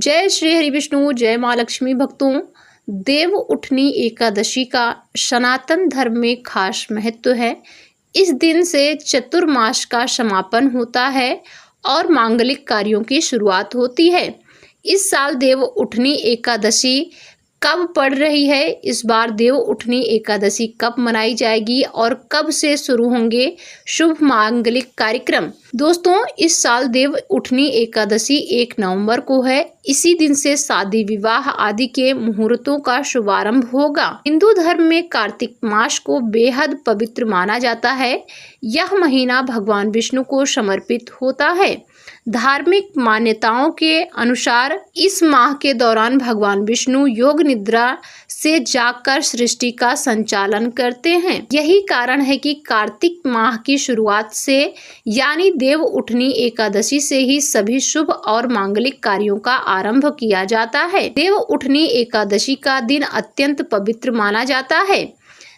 जय श्री हरि विष्णु, जय माँ लक्ष्मी। भक्तों, देव उठनी एकादशी का सनातन धर्म में खास महत्व है। इस दिन से चतुर्मास का समापन होता है और मांगलिक कार्यों की शुरुआत होती है। इस साल देव उठनी एकादशी कब पड़ रही है, इस बार देव उठनी एकादशी कब मनाई जाएगी और कब से शुरू होंगे शुभ मांगलिक कार्यक्रम। दोस्तों, इस साल देव उठनी एकादशी 1 नवंबर को है। इसी दिन से शादी विवाह आदि के मुहूर्तों का शुभारंभ होगा। हिंदू धर्म में कार्तिक मास को बेहद पवित्र माना जाता है। यह महीना भगवान विष्णु को समर्पित होता है। धार्मिक मान्यताओं के अनुसार इस माह के दौरान भगवान विष्णु योग निद्रा से जागकर सृष्टि का संचालन करते हैं। यही कारण है कि कार्तिक माह की शुरुआत से यानी देव उठनी एकादशी से ही सभी शुभ और मांगलिक कार्यों का आरंभ किया जाता है। देव उठनी एकादशी का दिन अत्यंत पवित्र माना जाता है।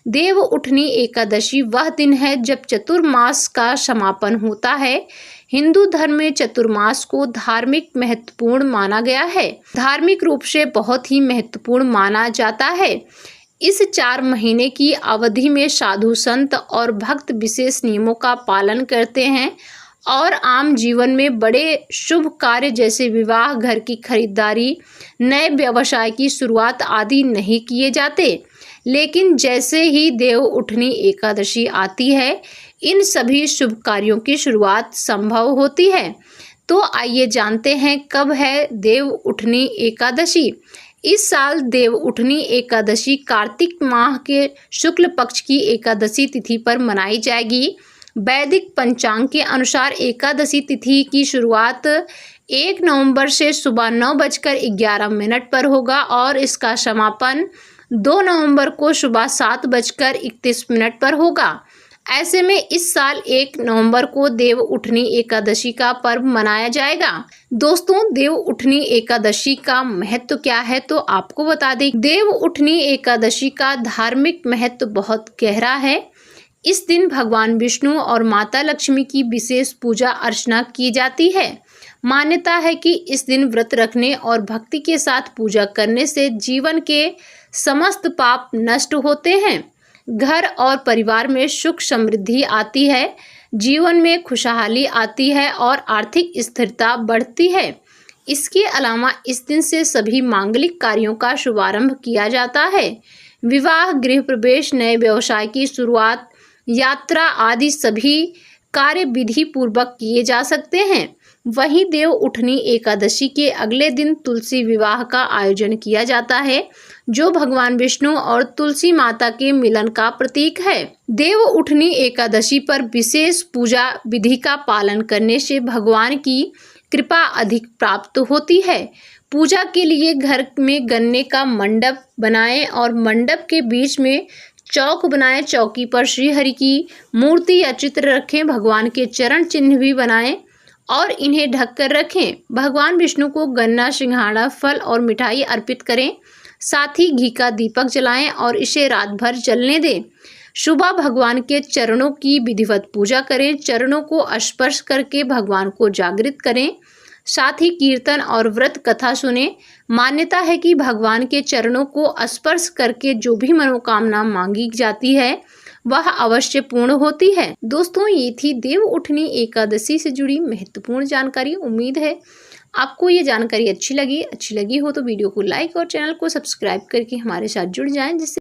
देव उठनी एकादशी वह दिन है जब चतुर्मास का समापन होता है। हिंदू धर्म में चतुर्मास को धार्मिक महत्वपूर्ण माना गया है। धार्मिक रूप से बहुत ही महत्वपूर्ण माना जाता है। इस 4 महीने की अवधि में साधु संत और भक्त विशेष नियमों का पालन करते हैं और आम जीवन में बड़े शुभ कार्य जैसे विवाह, घर की खरीदारी, नए व्यवसाय की शुरुआत आदि नहीं किए जाते। लेकिन जैसे ही देव उठनी एकादशी आती है, इन सभी शुभ कार्यों की शुरुआत संभव होती है। तो आइए जानते हैं कब है देव उठनी एकादशी। इस साल देव उठनी एकादशी कार्तिक माह के शुक्ल पक्ष की एकादशी तिथि पर मनाई जाएगी। वैदिक पंचांग के अनुसार एकादशी तिथि की शुरुआत 1 नवंबर से सुबह 9:11 पर होगा और इसका समापन 2 नवंबर को सुबह 7:31 पर होगा। ऐसे में इस साल 1 नवंबर को देव उठनी एकादशी का पर्व मनाया जाएगा। दोस्तों, देव उठनी एकादशी का महत्व क्या है तो आपको बता दें। देव उठनी एकादशी का धार्मिक महत्व बहुत गहरा है। इस दिन भगवान विष्णु और माता लक्ष्मी की विशेष पूजा अर्चना की जाती है। मान्यता है कि इस दिन व्रत रखने और भक्ति के साथ पूजा करने से जीवन के समस्त पाप नष्ट होते हैं, घर और परिवार में सुख समृद्धि आती है, जीवन में खुशहाली आती है और आर्थिक स्थिरता बढ़ती है। इसके अलावा इस दिन से सभी मांगलिक कार्यों का शुभारंभ किया जाता है। विवाह, गृह प्रवेश, नए व्यवसाय की शुरुआत, यात्रा आदि सभी कार्य विधि पूर्वक किए जा सकते हैं। वहीं देव उठनी एकादशी के अगले दिन तुलसी विवाह का आयोजन किया जाता है, जो भगवान विष्णु और तुलसी माता के मिलन का प्रतीक है। देव उठनी एकादशी पर विशेष पूजा विधि का पालन करने से भगवान की कृपा अधिक प्राप्त होती है। पूजा के लिए घर में गन्ने का मंडप बनाएं और मंडप के बीच में चौक बनाएं। चौकी पर श्री हरि की मूर्ति या चित्र रखें। भगवान के चरण चिन्ह भी बनाएं और इन्हें ढककर रखें। भगवान विष्णु को गन्ना, सिंघाड़ा, फल और मिठाई अर्पित करें। साथ ही घी का दीपक जलाएं और इसे रात भर जलने दें। सुबह भगवान के चरणों की विधिवत पूजा करें। चरणों को स्पर्श करके भगवान को जागृत करें। साथ ही कीर्तन और व्रत कथा सुने। मान्यता है कि भगवान के चरणों को स्पर्श करके जो भी मनोकामना मांगी जाती है वह अवश्य पूर्ण होती है। दोस्तों, ये थी देव उठनी एकादशी से जुड़ी महत्वपूर्ण जानकारी। उम्मीद है आपको ये जानकारी अच्छी लगी हो तो वीडियो को लाइक और चैनल को सब्सक्राइब करके हमारे साथ जुड़ जाएं, जिससे